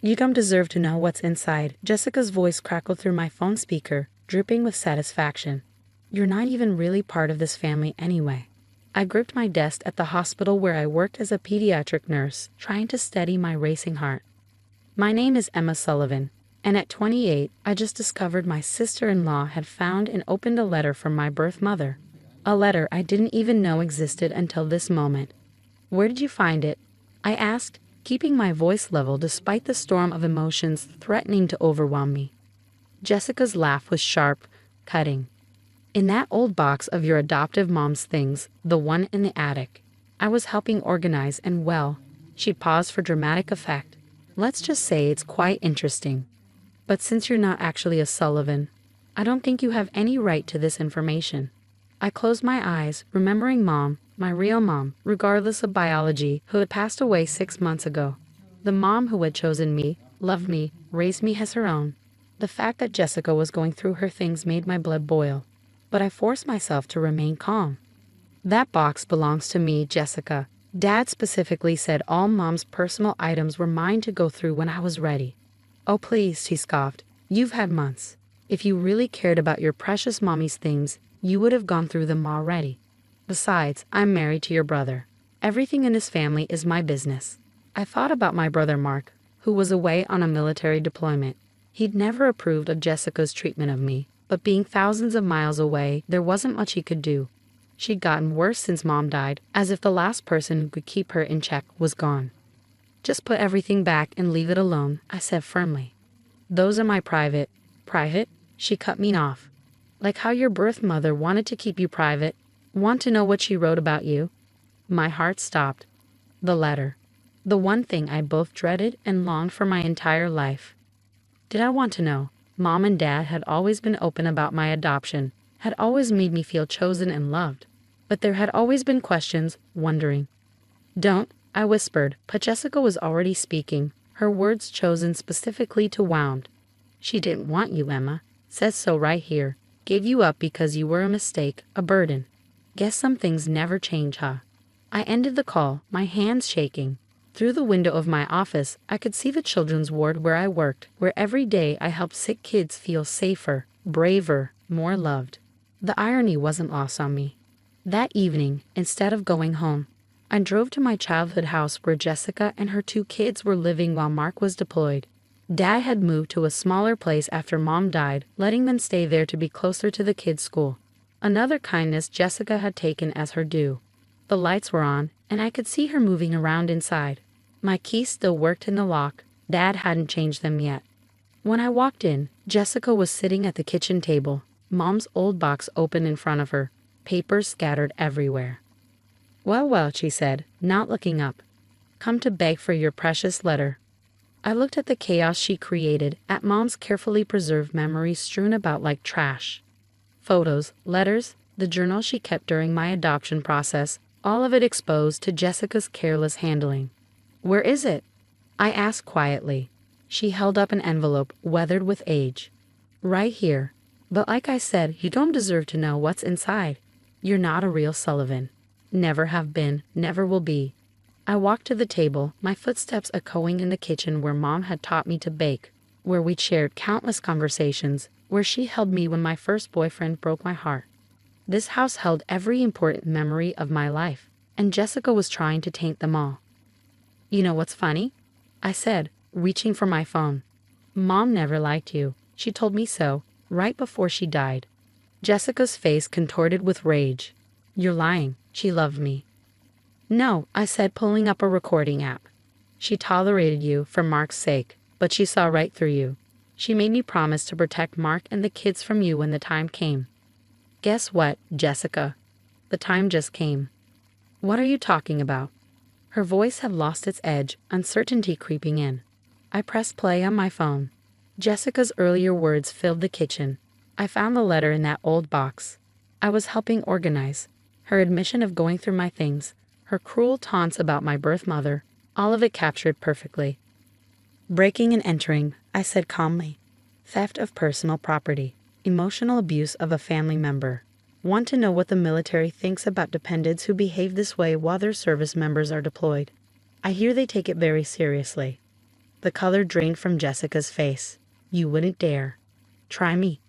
You don't deserve to know what's inside. Jessica's voice crackled through my phone speaker, dripping with satisfaction. You're not even really part of this family anyway. I gripped my desk at the hospital where I worked as a pediatric nurse, trying to steady my racing heart. My name is Emma Sullivan, and at 28, I just discovered my sister-in-law had found and opened a letter from my birth mother. A letter I didn't even know existed until this moment. Where did you find it? I asked, keeping my voice level despite the storm of emotions threatening to overwhelm me. Jessica's laugh was sharp, cutting. In that old box of your adoptive mom's things, the one in the attic. I was helping organize and well, she paused for dramatic effect. Let's just say it's quite interesting. But since you're not actually a Sullivan, I don't think you have any right to this information. I closed my eyes, remembering Mom, my real mom, regardless of biology, who had passed away 6 months ago. The mom who had chosen me, loved me, raised me as her own. The fact that Jessica was going through her things made my blood boil. But I forced myself to remain calm. That box belongs to me, Jessica. Dad specifically said all Mom's personal items were mine to go through when I was ready. Oh please, she scoffed. You've had months. If you really cared about your precious mommy's things, you would have gone through them already. Besides, I'm married to your brother. Everything in his family is my business. I thought about my brother Mark, who was away on a military deployment. He'd never approved of Jessica's treatment of me, but being thousands of miles away, there wasn't much he could do. She'd gotten worse since Mom died, as if the last person who could keep her in check was gone. Just put everything back and leave it alone, I said firmly. Those are my private. Private? She cut me off. Like how your birth mother wanted to keep you private. Want to know what she wrote about you? My heart stopped. The letter. The one thing I both dreaded and longed for my entire life. Did I want to know? Mom and Dad had always been open about my adoption, had always made me feel chosen and loved. But there had always been questions, wondering. Don't, I whispered, but Jessica was already speaking, her words chosen specifically to wound. She didn't want you, Emma. Says so right here. Gave you up because you were a mistake, a burden. Guess some things never change, huh? I ended the call, my hands shaking. Through the window of my office, I could see the children's ward where I worked, where every day I helped sick kids feel safer, braver, more loved. The irony wasn't lost on me. That evening, instead of going home, I drove to my childhood house where Jessica and her 2 kids were living while Mark was deployed. Dad had moved to a smaller place after Mom died, letting them stay there to be closer to the kids' school. Another kindness Jessica had taken as her due. The lights were on, and I could see her moving around inside. My keys still worked in the lock. Dad hadn't changed them yet. When I walked in, Jessica was sitting at the kitchen table, Mom's old box open in front of her, papers scattered everywhere. Well, well, she said, not looking up. Come to beg for your precious letter. I looked at the chaos she created, at Mom's carefully preserved memories strewn about like trash. Photos, letters, the journal she kept during my adoption process, all of it exposed to Jessica's careless handling. Where is it? I asked quietly. She held up an envelope, weathered with age. Right here. But like I said, you don't deserve to know what's inside. You're not a real Sullivan. Never have been, never will be. I walked to the table, my footsteps echoing in the kitchen where Mom had taught me to bake, where we'd shared countless conversations, where she held me when my first boyfriend broke my heart. This house held every important memory of my life, and Jessica was trying to taint them all. You know what's funny? I said, reaching for my phone. Mom never liked you. She told me so, right before she died. Jessica's face contorted with rage. You're lying. She loved me. No, I said, pulling up a recording app. She tolerated you for Mark's sake, but she saw right through you. She made me promise to protect Mark and the kids from you when the time came. Guess what, Jessica? The time just came. What are you talking about? Her voice had lost its edge, uncertainty creeping in. I pressed play on my phone. Jessica's earlier words filled the kitchen. I found the letter in that old box. I was helping organize. Her admission of going through my things, her cruel taunts about my birth mother, all of it captured perfectly. Breaking and entering, I said calmly. Theft of personal property. Emotional abuse of a family member. Want to know what the military thinks about dependents who behave this way while their service members are deployed. I hear they take it very seriously. The color drained from Jessica's face. "You wouldn't dare. Try me."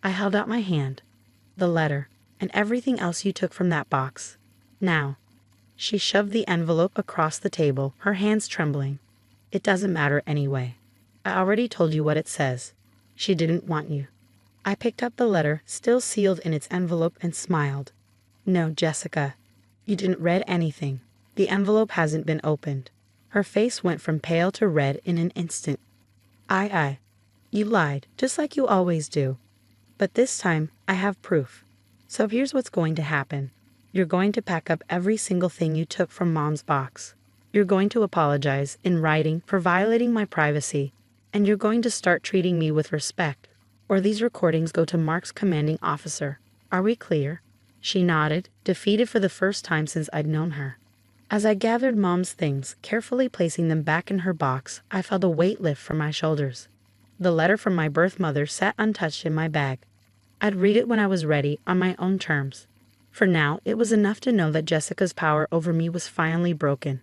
I held out my hand. "The letter, and everything else you took from that box. Now." She shoved the envelope across the table, her hands trembling. "It doesn't matter anyway. I already told you what it says. She didn't want you." I picked up the letter, still sealed in its envelope, and smiled. "No, Jessica. You didn't read anything. The envelope hasn't been opened." Her face went from pale to red in an instant. I. You lied, just like you always do. But this time, I have proof. So here's what's going to happen. You're going to pack up every single thing you took from Mom's box. You're going to apologize, in writing, for violating my privacy. And you're going to start treating me with respect. Or these recordings go to Mark's commanding officer. Are we clear?" She nodded, defeated for the first time since I'd known her. As I gathered Mom's things, carefully placing them back in her box, I felt a weight lift from my shoulders. The letter from my birth mother sat untouched in my bag. I'd read it when I was ready, on my own terms. For now, it was enough to know that Jessica's power over me was finally broken.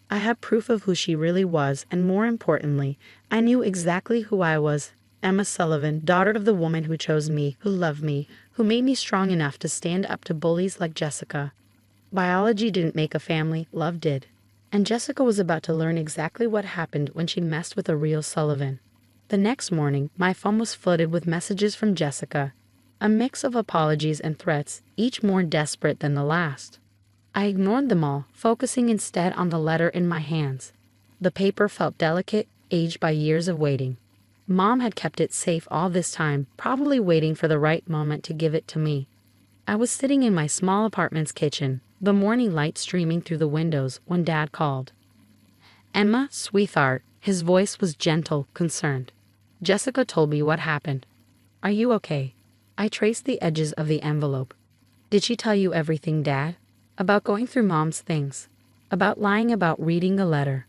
I had proof of who she really was, and more importantly, I knew exactly who I was. Emma Sullivan, daughter of the woman who chose me, who loved me, who made me strong enough to stand up to bullies like Jessica. Biology didn't make a family, love did. And Jessica was about to learn exactly what happened when she messed with a real Sullivan. The next morning, my phone was flooded with messages from Jessica. A mix of apologies and threats, each more desperate than the last. I ignored them all, focusing instead on the letter in my hands. The paper felt delicate, aged by years of waiting. Mom had kept it safe all this time, probably waiting for the right moment to give it to me. I was sitting in my small apartment's kitchen, the morning light streaming through the windows, when Dad called. "Emma, sweetheart," his voice was gentle, concerned. "Jessica told me what happened. Are you okay?" I traced the edges of the envelope. "Did she tell you everything, Dad? About going through Mom's things? About lying about reading the letter?"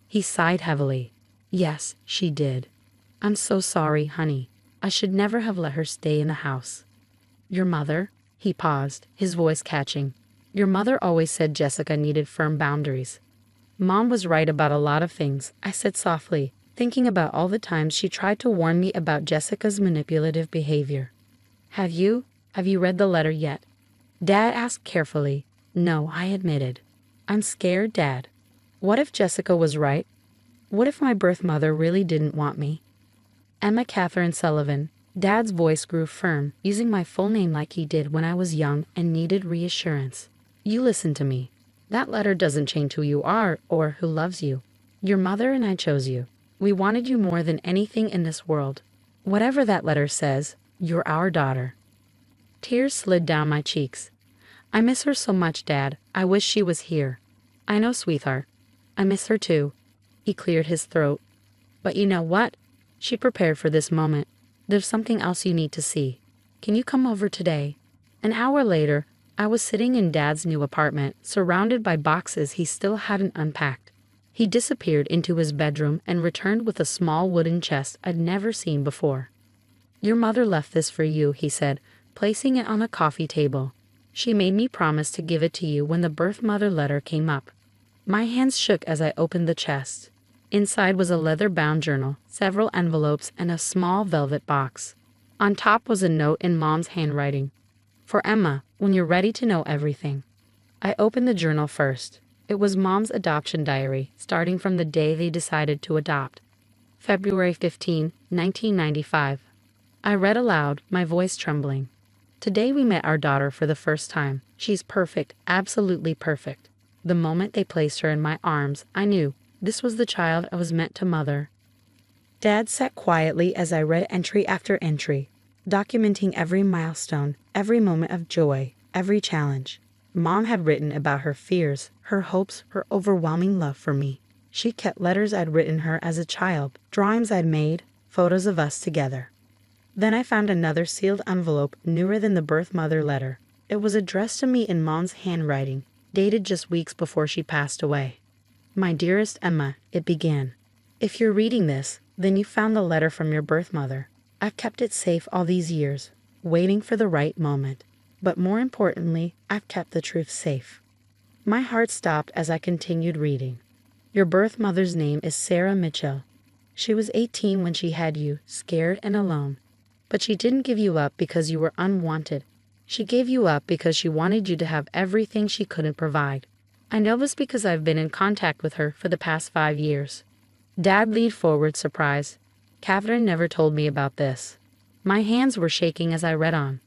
He sighed heavily. "Yes, she did. I'm so sorry, honey. I should never have let her stay in the house." "Your mother?" He paused, his voice catching. "Your mother always said Jessica needed firm boundaries." "Mom was right about a lot of things," I said softly, thinking about all the times she tried to warn me about Jessica's manipulative behavior. Have you read the letter yet?" Dad asked carefully. "No," I admitted. "I'm scared, Dad. What if Jessica was right? What if my birth mother really didn't want me?" "Emma Catherine Sullivan." Dad's voice grew firm, using my full name like he did when I was young and needed reassurance. "You listen to me. That letter doesn't change who you are or who loves you. Your mother and I chose you. We wanted you more than anything in this world. Whatever that letter says, you're our daughter." Tears slid down my cheeks. "I miss her so much, Dad. I wish she was here." "I know, sweetheart. I miss her too." He cleared his throat. "But you know what?" She prepared for this moment. "There's something else you need to see. Can you come over today?" An hour later, I was sitting in Dad's new apartment, surrounded by boxes he still hadn't unpacked. He disappeared into his bedroom and returned with a small wooden chest I'd never seen before. "Your mother left this for you," he said, placing it on a coffee table. "She made me promise to give it to you when the birth mother letter came up." My hands shook as I opened the chest. Inside was a leather-bound journal, several envelopes, and a small velvet box. On top was a note in Mom's handwriting. "For Emma, when you're ready to know everything." I opened the journal first. It was Mom's adoption diary, starting from the day they decided to adopt. February 15, 1995. I read aloud, my voice trembling. "Today we met our daughter for the first time. She's perfect, absolutely perfect. The moment they placed her in my arms, I knew this was the child I was meant to mother." Dad sat quietly as I read entry after entry, documenting every milestone, every moment of joy, every challenge. Mom had written about her fears, her hopes, her overwhelming love for me. She kept letters I'd written her as a child, drawings I'd made, photos of us together. Then I found another sealed envelope newer than the birth mother letter. It was addressed to me in Mom's handwriting, dated just weeks before she passed away. "My dearest Emma," it began. "If you're reading this, then you found the letter from your birth mother. I've kept it safe all these years, waiting for the right moment. But more importantly, I've kept the truth safe." My heart stopped as I continued reading. "Your birth mother's name is Sarah Mitchell. She was 18 when she had you, scared and alone. But she didn't give you up because you were unwanted. She gave you up because she wanted you to have everything she couldn't provide. I know this because I've been in contact with her for the past 5 years. Dad leaned forward, surprised. Catherine never told me about this. My hands were shaking as I read on.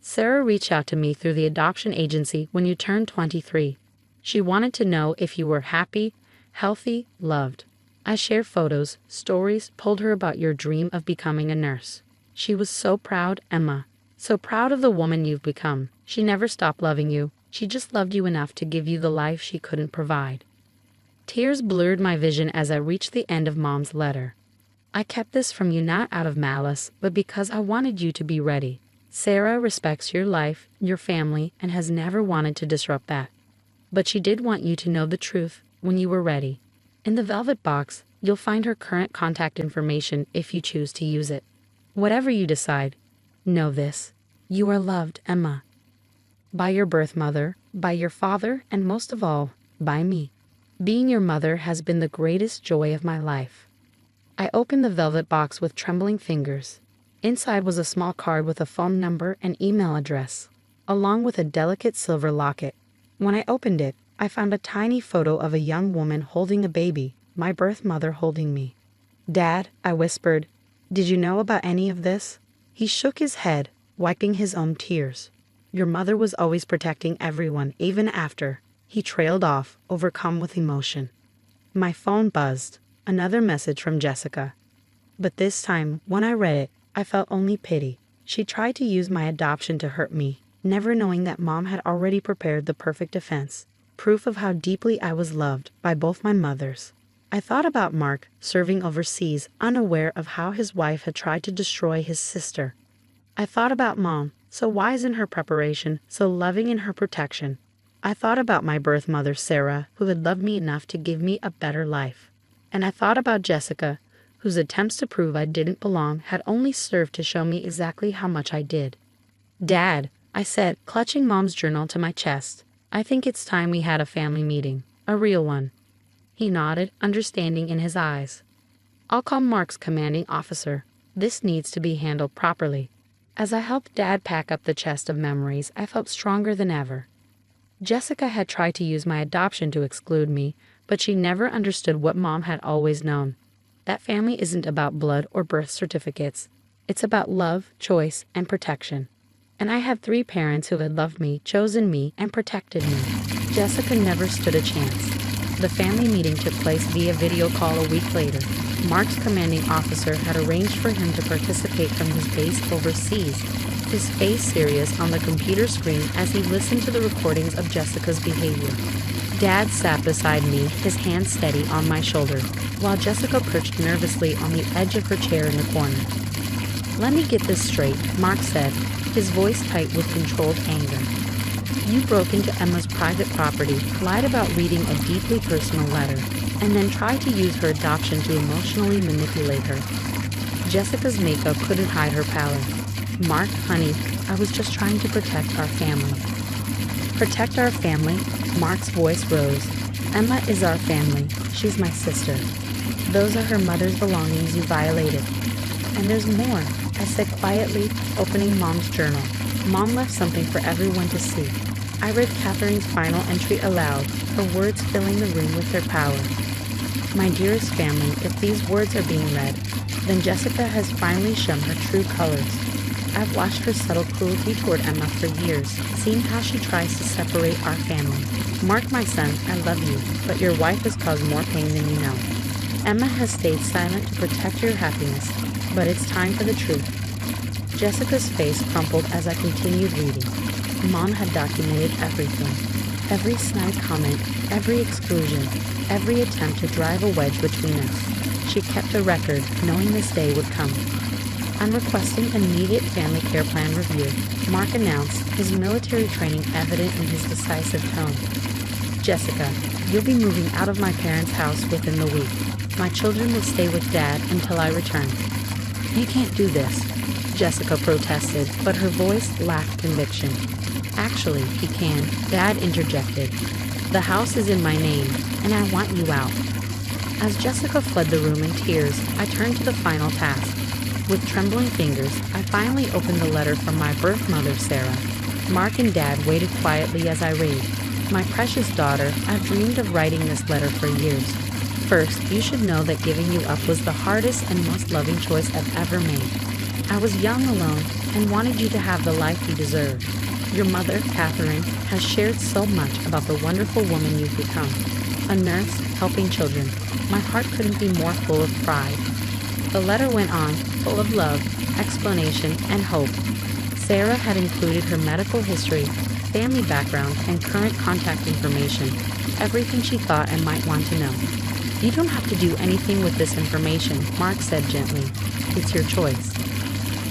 Sarah reached out to me through the adoption agency when you turned 23. She wanted to know if you were happy, healthy, loved. I shared photos, stories, told her about your dream of becoming a nurse. She was so proud, Emma. So proud of the woman you've become. She never stopped loving you. She just loved you enough to give you the life she couldn't provide. Tears blurred my vision as I reached the end of Mom's letter. I kept this from you not out of malice, but because I wanted you to be ready. Sarah respects your life, your family, and has never wanted to disrupt that. But she did want you to know the truth when you were ready. In the velvet box, you'll find her current contact information if you choose to use it. Whatever you decide, know this. You are loved, Emma. By your birth mother, by your father, and most of all, by me. Being your mother has been the greatest joy of my life. I opened the velvet box with trembling fingers. Inside was a small card with a phone number and email address, along with a delicate silver locket. When I opened it, I found a tiny photo of a young woman holding a baby, my birth mother holding me. Dad, I whispered, did you know about any of this? He shook his head, wiping his own tears. Your mother was always protecting everyone, even after. He trailed off, overcome with emotion. My phone buzzed. Another message from Jessica. But this time, when I read it, I felt only pity. She tried to use my adoption to hurt me, never knowing that Mom had already prepared the perfect defense, proof of how deeply I was loved by both my mothers. I thought about Mark, serving overseas, unaware of how his wife had tried to destroy his sister. I thought about Mom, so wise in her preparation, so loving in her protection. I thought about my birth mother, Sarah, who had loved me enough to give me a better life. And I thought about Jessica, whose attempts to prove I didn't belong had only served to show me exactly how much I did. Dad, I said, clutching Mom's journal to my chest, I think it's time we had a family meeting, a real one. He nodded, understanding in his eyes. I'll call Mark's commanding officer. This needs to be handled properly. As I helped Dad pack up the chest of memories, I felt stronger than ever. Jessica had tried to use my adoption to exclude me, but she never understood what Mom had always known. That family isn't about blood or birth certificates. It's about love, choice, and protection. And I have 3 parents who had loved me, chosen me, and protected me. Jessica never stood a chance. The family meeting took place via video call a week later. Mark's commanding officer had arranged for him to participate from his base overseas, his face serious on the computer screen as he listened to the recordings of Jessica's behavior. Dad sat beside me, his hand steady on my shoulder, while Jessica perched nervously on the edge of her chair in the corner. Let me get this straight, Mark said, his voice tight with controlled anger. You broke into Emma's private property, lied about reading a deeply personal letter, and then tried to use her adoption to emotionally manipulate her. Jessica's makeup couldn't hide her pallor. Mark, honey, I was just trying to protect our family. Protect our family? Mark's voice rose. Emma is our family. She's my sister. Those are her mother's belongings you violated. And there's more, I said quietly, opening Mom's journal. Mom left something for everyone to see. I read Catherine's final entry aloud, her words filling the room with their power. My dearest family, if these words are being read, then Jessica has finally shown her true colors. I've watched her subtle cruelty toward Emma for years, seen how she tries to separate our family. Mark, my son, I love you, but your wife has caused more pain than you know. Emma has stayed silent to protect your happiness, but it's time for the truth. Jessica's face crumpled as I continued reading. Mom had documented everything. Every snide comment, every exclusion, every attempt to drive a wedge between us. She kept a record, knowing this day would come. I'm requesting immediate family care plan review, Mark announced, his military training evident in his decisive tone. Jessica, you'll be moving out of my parents' house within the week. My children will stay with Dad until I return. You can't do this, Jessica protested, but her voice lacked conviction. Actually, he can, Dad interjected. The house is in my name, and I want you out. As Jessica fled the room in tears, I turned to the final task. With trembling fingers, I finally opened the letter from my birth mother, Sarah. Mark and Dad waited quietly as I read. My precious daughter, I've dreamed of writing this letter for years. First, you should know that giving you up was the hardest and most loving choice I've ever made. I was young, alone, and wanted you to have the life you deserve. Your mother, Catherine, has shared so much about the wonderful woman you've become. A nurse, helping children. My heart couldn't be more full of pride. The letter went on, full of love, explanation, and hope. Sarah had included her medical history, family background, and current contact information, everything she thought I might want to know. You don't have to do anything with this information, Mark said gently. It's your choice.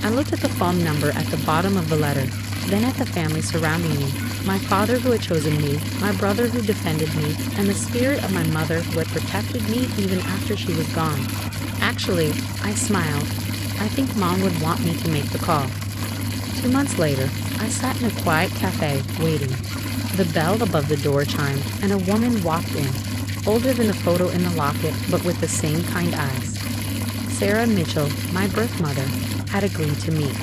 I looked at the phone number at the bottom of the letter, then at the family surrounding me. My father who had chosen me, my brother who defended me, and the spirit of my mother who had protected me even after she was gone. Actually, I smiled. I think Mom would want me to make the call. 2 months later, I sat in a quiet cafe, waiting. The bell above the door chimed, and a woman walked in, older than the photo in the locket, but with the same kind eyes. Sarah Mitchell, my birth mother, had agreed to meet.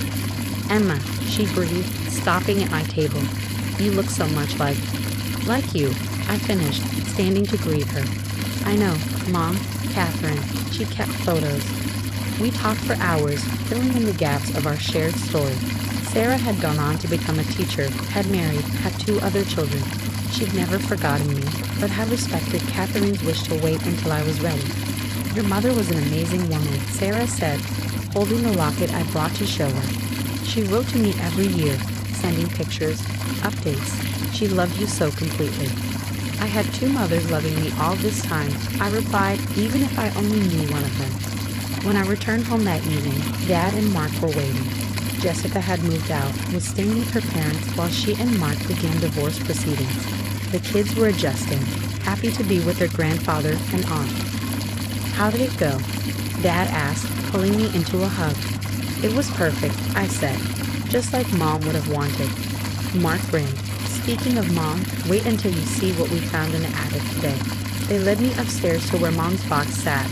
Emma, she breathed, stopping at my table. You look so much like you, I finished, standing to greet her. I know, Mom, Catherine, she kept photos. We talked for hours, filling in the gaps of our shared story. Sarah had gone on to become a teacher, had married, had 2 other children. She'd never forgotten me, but had respected Catherine's wish to wait until I was ready. Your mother was an amazing woman, Sarah said, holding the locket I brought to show her. She wrote to me every year, sending pictures, updates. She loved you so completely. I had 2 mothers loving me all this time, I replied, even if I only knew one of them. When I returned home that evening, Dad and Mark were waiting. Jessica had moved out, was staying with her parents while she and Mark began divorce proceedings. The kids were adjusting, happy to be with their grandfather and aunt. How did it go? Dad asked, pulling me into a hug. It was perfect, I said, just like Mom would have wanted. Mark grinned. Speaking of Mom, wait until you see what we found in the attic today. They led me upstairs to where Mom's box sat.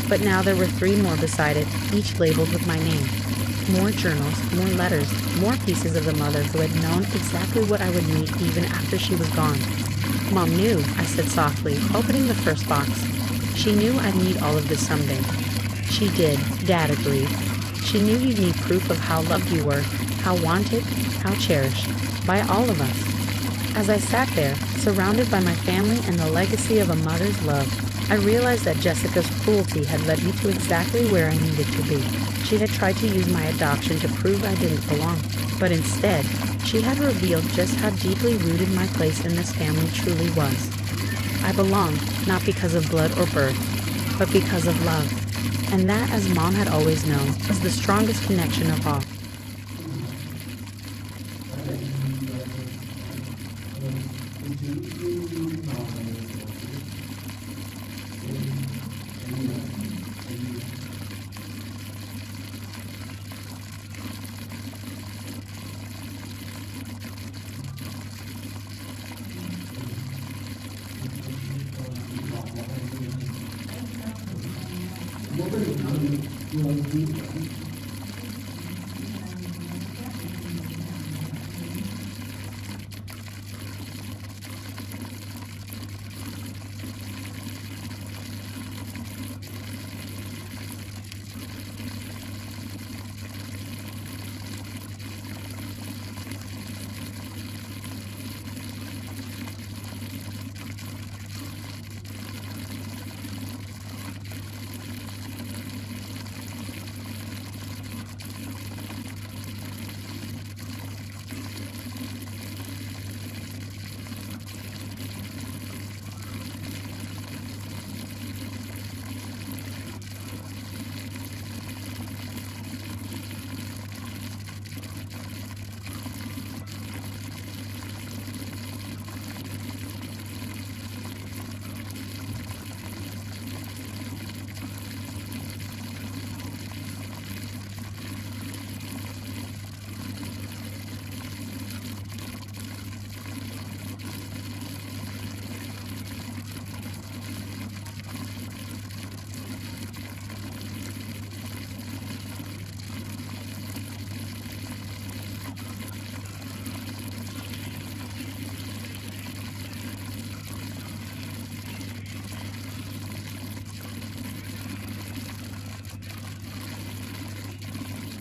But now there were 3 more beside it, each labeled with my name. More journals, more letters, more pieces of the mother who had known exactly what I would need even after she was gone. Mom knew, I said softly, opening the first box. She knew I'd need all of this someday. She did, Dad agreed. She knew you'd need proof of how loved you were, how wanted, how cherished, by all of us. As I sat there, surrounded by my family and the legacy of a mother's love, I realized that Jessica's cruelty had led me to exactly where I needed to be. She had tried to use my adoption to prove I didn't belong, but instead, she had revealed just how deeply rooted my place in this family truly was. I belonged, not because of blood or birth, but because of love. And that, as Mom had always known, was the strongest connection of all. What are you doing?